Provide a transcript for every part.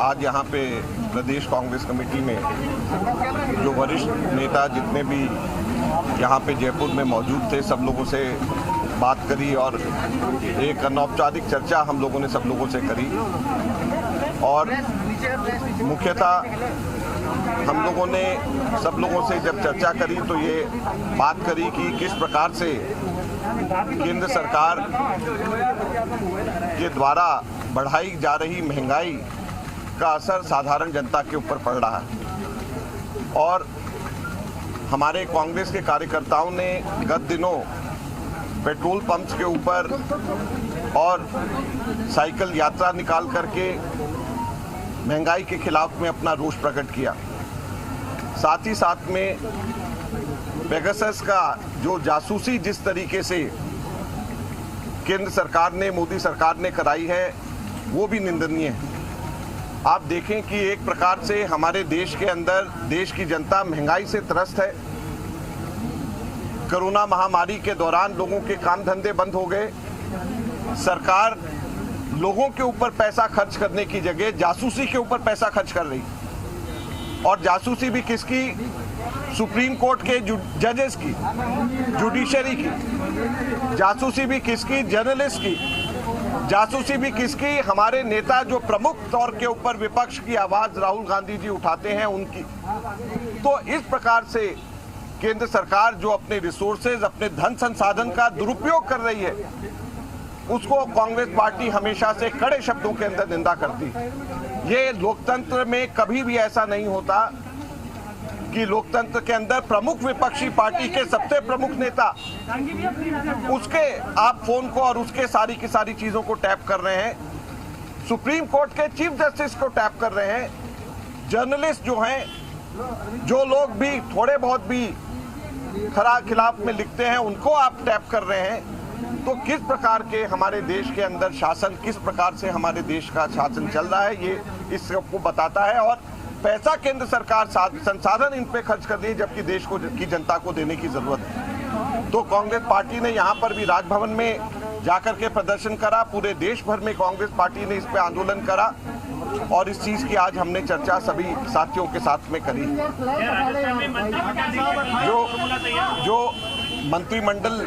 आज यहाँ पे प्रदेश कांग्रेस कमेटी में जो वरिष्ठ नेता जितने भी यहाँ पे जयपुर में मौजूद थे, सब लोगों से बात करी और एक अनौपचारिक चर्चा हम लोगों ने सब लोगों से करी। और मुख्यतः हम लोगों ने सब लोगों से जब चर्चा करी तो ये बात करी कि किस प्रकार से केंद्र सरकार के द्वारा बढ़ाई जा रही महंगाई का असर साधारण जनता के ऊपर पड़ रहा है। और हमारे कांग्रेस के कार्यकर्ताओं ने गत दिनों पेट्रोल पंप्स के ऊपर और साइकिल यात्रा निकाल करके महंगाई के खिलाफ में अपना रोष प्रकट किया। साथ ही साथ में पेगासस का जो जासूसी जिस तरीके से केंद्र सरकार ने, मोदी सरकार ने कराई है, वो भी निंदनीय है। आप देखें कि एक प्रकार से हमारे देश के अंदर देश की जनता महंगाई से त्रस्त है। कोरोना महामारी के दौरान लोगों के काम धंधे बंद हो गए। सरकार लोगों के ऊपर पैसा खर्च करने की जगह जासूसी के ऊपर पैसा खर्च कर रही, और जासूसी भी किसकी? सुप्रीम कोर्ट के जजेस की, जुडिशरी की। जासूसी भी किसकी? जर्नलिस्ट की। जासूसी भी किसकी? हमारे नेता जो प्रमुख तौर के ऊपर विपक्ष की आवाज राहुल गांधी जी उठाते हैं, उनकी। तो इस प्रकार से केंद्र सरकार जो अपने रिसोर्सेज, अपने धन संसाधन का दुरुपयोग कर रही है, उसको कांग्रेस पार्टी हमेशा से कड़े शब्दों के अंदर निंदा करती है। ये लोकतंत्र में कभी भी ऐसा नहीं होता कि लोकतंत्र के अंदर प्रमुख विपक्षी पार्टी के सबसे प्रमुख नेता, उसके आप फोन को और उसके सारी की सारी चीजों को टैप कर रहे हैं। सुप्रीम कोर्ट के चीफ जस्टिस को टैप कर रहे हैं। जर्नलिस्ट जो हैं, जो लोग भी थोड़े बहुत भी खिलाफ में लिखते हैं, उनको आप टैप कर रहे हैं। तो किस प्रकार के हमारे देश के अंदर शासन, किस प्रकार से हमारे देश का शासन चल रहा है, ये इस सबको बताता है। और पैसा केंद्र सरकार संसाधन इन पे खर्च कर रही है, जबकि देश को की जनता को देने की जरूरत है। तो कांग्रेस पार्टी ने यहाँ पर भी राजभवन में जाकर के प्रदर्शन करा। पूरे देश भर में कांग्रेस पार्टी ने इस पे आंदोलन करा और इस चीज की आज हमने चर्चा सभी साथियों के साथ में करी। जो मंत्रिमंडल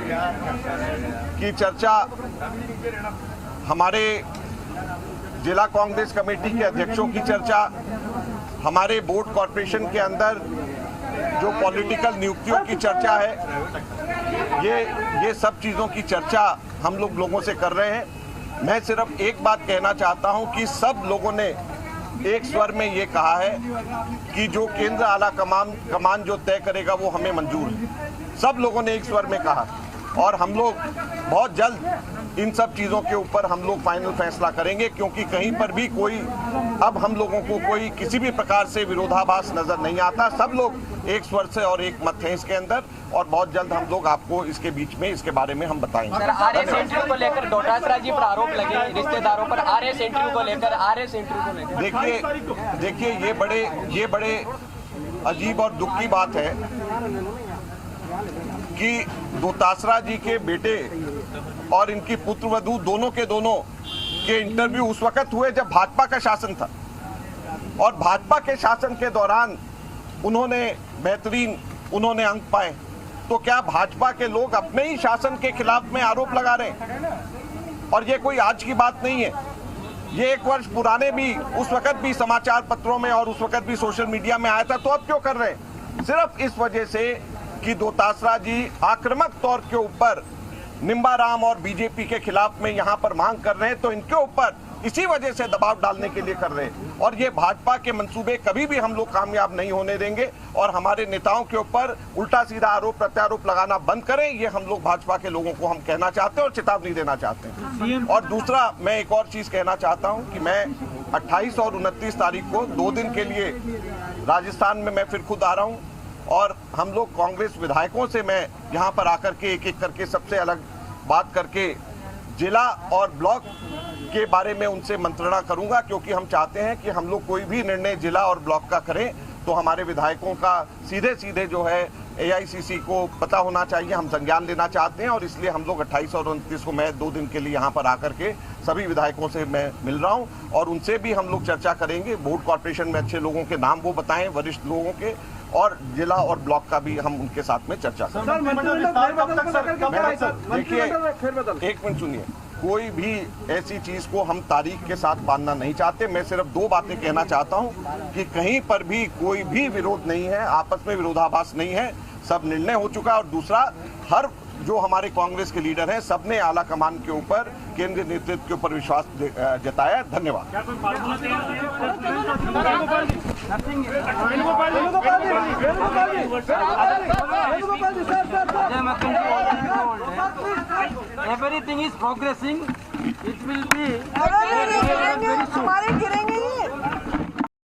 की चर्चा हमारे जिला कांग्रेस कमेटी के अध्यक्षों की चर्चा, हमारे बोर्ड कॉर्पोरेशन के अंदर जो पॉलिटिकल नियुक्तियों की चर्चा है, ये सब चीज़ों की चर्चा हम लोगों से कर रहे हैं। मैं सिर्फ एक बात कहना चाहता हूं कि सब लोगों ने एक स्वर में ये कहा है कि जो केंद्र आला कमान जो तय करेगा वो हमें मंजूर है। सब लोगों ने एक स्वर में कहा और हम लोग बहुत जल्द इन सब चीज़ों के ऊपर हम लोग फाइनल फैसला करेंगे, क्योंकि कहीं पर भी कोई अब हम लोगों को कोई किसी भी प्रकार से विरोधाभास नजर नहीं आता। सब लोग एक स्वर से और एक मत हैं इसके अंदर, और बहुत जल्द हम लोग आपको इसके बीच में इसके बारे में हम बताएंगे। आरएस एंट्री को लेकर डोटासरा जी पर आरोप लगे, रिश्तेदारों पर आरएस एंट्री को लेकर देखिए ये बड़े अजीब और दुख की बात है कि डोटासरा जी के बेटे और इनकी पुत्रवधू दोनों के इंटरव्यू उस वक्त हुए जब भाजपा का शासन था, और भाजपा के शासन के दौरान उन्होंने अंक पाए। तो क्या भाजपा के लोग अपने ही शासन के खिलाफ में आरोप लगा रहे हैं? और ये कोई आज की बात नहीं है, ये 1 वर्ष पुराने भी उस वक्त भी समाचार पत्रों में और उस वक्त भी सोशल मीडिया में आया था। तो अब क्यों कर रहे हैं? सिर्फ इस वजह से कि डोटासरा जी आक्रामक तौर के ऊपर निम्बाराम और बीजेपी के खिलाफ में यहाँ पर मांग कर रहे हैं, तो इनके ऊपर इसी वजह से दबाव डालने के लिए कर रहे हैं। और ये भाजपा के मंसूबे कभी भी हम लोग कामयाब नहीं होने देंगे, और हमारे नेताओं के ऊपर उल्टा सीधा आरोप प्रत्यारोप लगाना बंद करें, ये हम लोग भाजपा के लोगों को हम कहना चाहते हैं और चेतावनी देना चाहते हैं। और दूसरा, मैं एक और चीज कहना चाहता हूँ कि मैं 28 और 29 तारीख को 2 दिन के लिए राजस्थान में मैं फिर खुद आ रहा हूँ, और हम लोग कांग्रेस विधायकों से मैं यहाँ पर आकर के एक एक करके सबसे अलग बात करके जिला और ब्लॉक के बारे में उनसे मंत्रणा करूंगा, क्योंकि हम चाहते हैं कि हम लोग कोई भी निर्णय जिला और ब्लॉक का करें तो हमारे विधायकों का सीधे सीधे जो है AICC को पता होना चाहिए, हम संज्ञान लेना चाहते हैं और इसलिए हम लोग 28 और 29 को मैं 2 दिन के लिए यहाँ पर आकर के सभी विधायकों से मैं मिल रहा हूँ और उनसे भी हम लोग चर्चा करेंगे। बोर्ड कॉर्पोरेशन में अच्छे लोगों के नाम वो बताएं, वरिष्ठ लोगों के, और जिला और ब्लॉक का भी हम उनके साथ में चर्चा करेंगे। देखिए, एक मिनट सुनिए, कोई भी ऐसी चीज को हम तारीख के साथ बांधना नहीं चाहते। मैं सिर्फ 2 बातें कहना चाहता हूं कि कहीं पर भी कोई भी विरोध नहीं है, आपस में विरोधाभास नहीं है, सब निर्णय हो चुका है। और दूसरा, हर जो हमारे कांग्रेस के लीडर हैं सबने आला कमान के ऊपर, केंद्रीय नेतृत्व के ऊपर विश्वास जताया। धन्यवाद। Everything is progressing. It will be हमारे गिरेंगे